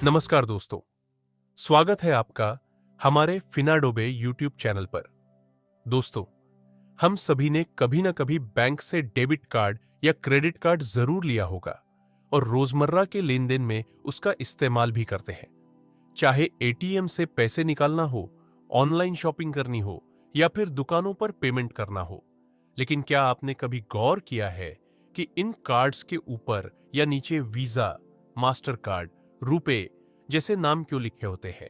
नमस्कार दोस्तों, स्वागत है आपका हमारे फिनाडोबे यूट्यूब चैनल पर। दोस्तों, हम सभी ने कभी ना कभी बैंक से डेबिट कार्ड या क्रेडिट कार्ड जरूर लिया होगा और रोजमर्रा के लेन देन में उसका इस्तेमाल भी करते हैं। चाहे एटीएम से पैसे निकालना हो, ऑनलाइन शॉपिंग करनी हो या फिर दुकानों पर पेमेंट करना हो। लेकिन क्या आपने कभी गौर किया है कि इन कार्ड्स के ऊपर या नीचे वीजा, मास्टर कार्ड, रुपे जैसे नाम क्यों लिखे होते हैं?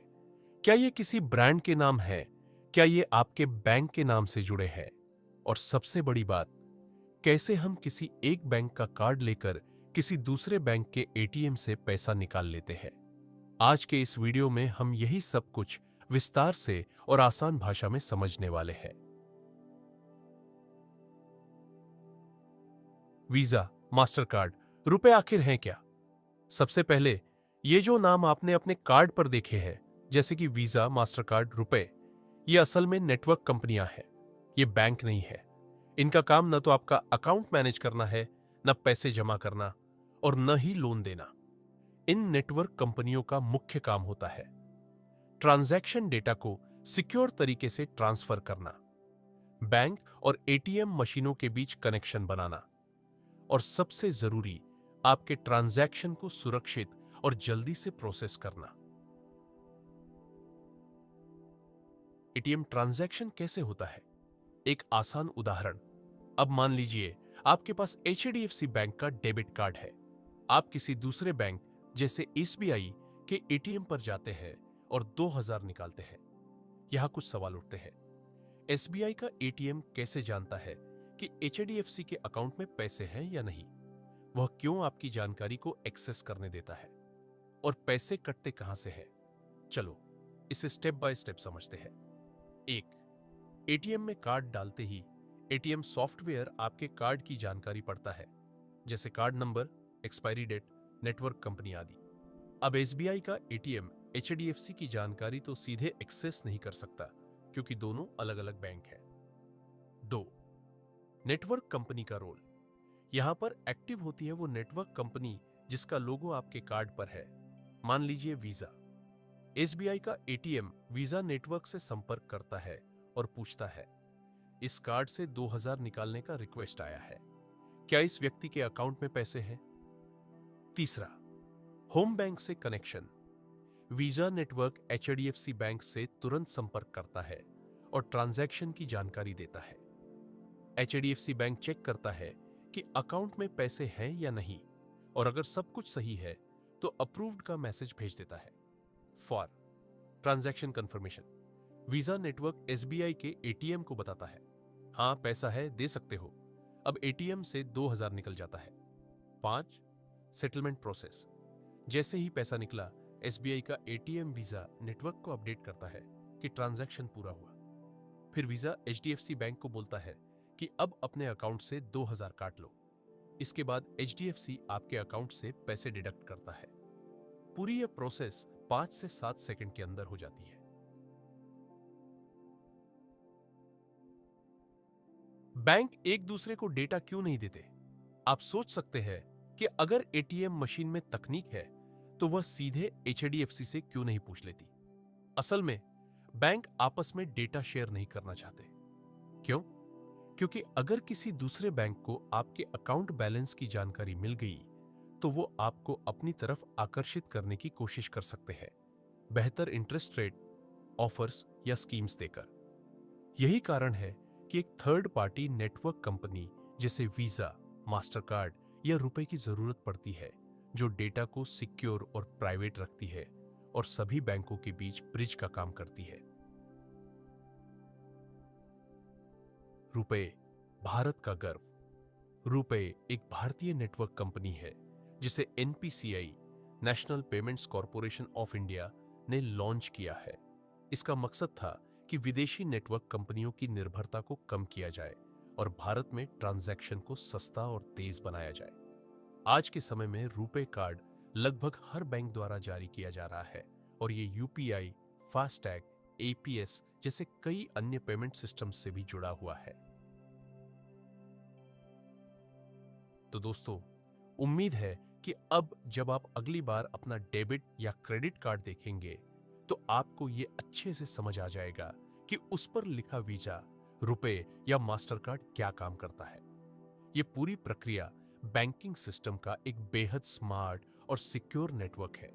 क्या ये किसी ब्रांड के नाम है? क्या ये आपके बैंक के नाम से जुड़े हैं? और सबसे बड़ी बात, कैसे हम किसी एक बैंक का कार्ड लेकर किसी दूसरे बैंक के एटीएम से पैसा निकाल लेते हैं? आज के इस वीडियो में हम यही सब कुछ विस्तार से और आसान भाषा में समझने वाले हैं। वीजा, मास्टर कार्ड, रुपए आखिर हैं क्या? सबसे पहले, ये जो नाम आपने अपने कार्ड पर देखे हैं, जैसे कि वीजा, मास्टर कार्ड, रुपए, ये असल में नेटवर्क कंपनियां हैं। ये बैंक नहीं है। इनका काम न तो आपका अकाउंट मैनेज करना है, न पैसे जमा करना और न ही लोन देना। इन नेटवर्क कंपनियों का मुख्य काम होता है ट्रांजैक्शन डेटा को सिक्योर तरीके से ट्रांसफर करना, बैंक और एटीएम मशीनों के बीच कनेक्शन बनाना और सबसे जरूरी, आपके ट्रांजैक्शन को सुरक्षित और जल्दी से प्रोसेस करना। एटीएम ट्रांजैक्शन कैसे होता है? एक आसान उदाहरण। अब मान लीजिए आपके पास एचडीएफसी बैंक का डेबिट कार्ड है। आप किसी दूसरे बैंक जैसे एसबीआई के एटीएम पर जाते हैं और 2000 निकालते हैं। यहां कुछ सवाल उठते हैं। एसबीआई का एटीएम कैसे जानता है कि एचडीएफसी के अकाउंट में पैसे हैं या नहीं? वह क्यों आपकी जानकारी को एक्सेस करने देता है? और पैसे कटते कहां से हैं? चलो इसे स्टेप बाय स्टेप समझते हैं। एक, एटीएम में कार्ड डालते ही एटीएम सॉफ्टवेयर आपके कार्ड की जानकारी पढ़ता है, जैसे card number, expiry date, network company आदि। अब एसबीआई का एटीएम एचडीएफसी की जानकारी तो सीधे एक्सेस नहीं कर सकता, क्योंकि दोनों अलग अलग बैंक हैं। दो, नेटवर्क कंपनी का रोल। यहां पर एक्टिव होती है वो नेटवर्क कंपनी जिसका लोगो आपके कार्ड पर है। मान लीजिए वीजा। एसबीआई का एटीएम वीजा नेटवर्क से संपर्क करता है और पूछता है, इस कार्ड से 2000 निकालने का रिक्वेस्ट आया है, क्या इस व्यक्ति के अकाउंट में पैसे हैं? तीसरा, होम बैंक से connection. Visa network HDFC bank से तुरंत संपर्क करता है और ट्रांजैक्शन की जानकारी देता है। एचडीएफसी बैंक चेक करता है कि अकाउंट में पैसे हैं या नहीं, और अगर सब कुछ सही है तो अप्रूव्ड का मैसेज भेज देता है। For transaction confirmation, visa network SBI के एटीएम को बताता है, हाँ पैसा है, दे सकते हो। अब एटीएम से 2000 निकल जाता है। 5, सेटलमेंट प्रोसेस। जैसे ही पैसा निकला, एसबीआई का एटीएम वीजा नेटवर्क को अपडेट करता है कि ट्रांजैक्शन पूरा हुआ। फिर वीजा एचडीएफसी बैंक को बोलता है कि अब अपने अकाउंट से 2000 काट लो। इसके बाद एचडीएफसी आपके अकाउंट से पैसे डिडक्ट करता है। पूरी यह प्रोसेस 5 से 7 सेकंड के अंदर हो जाती है। बैंक एक दूसरे को डेटा क्यों नहीं देते? आप सोच सकते हैं कि अगर एटीएम मशीन में तकनीक है तो वह सीधे एचडीएफसी से क्यों नहीं पूछ लेती? असल में बैंक आपस में डेटा शेयर नहीं करना चाहते। क्यों? क्योंकि अगर किसी दूसरे बैंक को आपके अकाउंट बैलेंस की जानकारी मिल गई तो वो आपको अपनी तरफ आकर्षित करने की कोशिश कर सकते हैं, बेहतर इंटरेस्ट रेट, ऑफर्स या स्कीम्स देकर। यही कारण है कि एक थर्ड पार्टी नेटवर्क कंपनी जैसे वीजा, मास्टर कार्ड या रुपए की जरूरत पड़ती है, जो डेटा को सिक्योर और प्राइवेट रखती है और सभी बैंकों के बीच ब्रिज का काम करती है। रुपए, भारत का गर्व। रुपए एक भारतीय नेटवर्क कंपनी है जिसे NPCI, national payments corporation of India ने लॉन्च किया है। इसका मकसद था कि विदेशी नेटवर्क कंपनियों की निर्भरता को कम किया जाए और भारत में ट्रांजैक्शन को सस्ता और तेज बनाया जाए। आज के समय में रुपे कार्ड लगभग हर बैंक द्वारा जारी किया जा रहा है और ये यूपीआई, फास्टैग, एपीएस जैसे कई अन्य पेमेंट सिस्टम से भी जुड़ा हुआ है। तो दोस्तों, उम्मीद है कि अब जब आप अगली बार अपना डेबिट या क्रेडिट कार्ड देखेंगे तो आपको ये अच्छे से समझ आ जाएगा कि उस पर लिखा वीजा, रुपए या मास्टर कार्ड क्या काम करता है। ये पूरी प्रक्रिया बैंकिंग सिस्टम का एक बेहद स्मार्ट और सिक्योर नेटवर्क है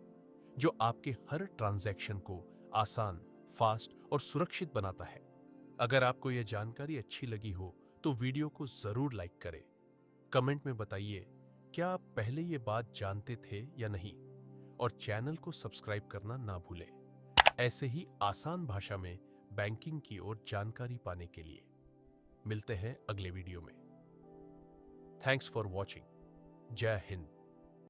जो आपके हर ट्रांजैक्शन को आसान, फास्ट और सुरक्षित बनाता है। अगर आपको यह जानकारी अच्छी लगी हो तो वीडियो को जरूर लाइक करें। कमेंट में बताइए क्या आप पहले ये बात जानते थे या नहीं, और चैनल को सब्सक्राइब करना ना भूलें ऐसे ही आसान भाषा में बैंकिंग की ओर जानकारी पाने के लिए। मिलते हैं अगले वीडियो में। Thanks for watching. जय हिंद।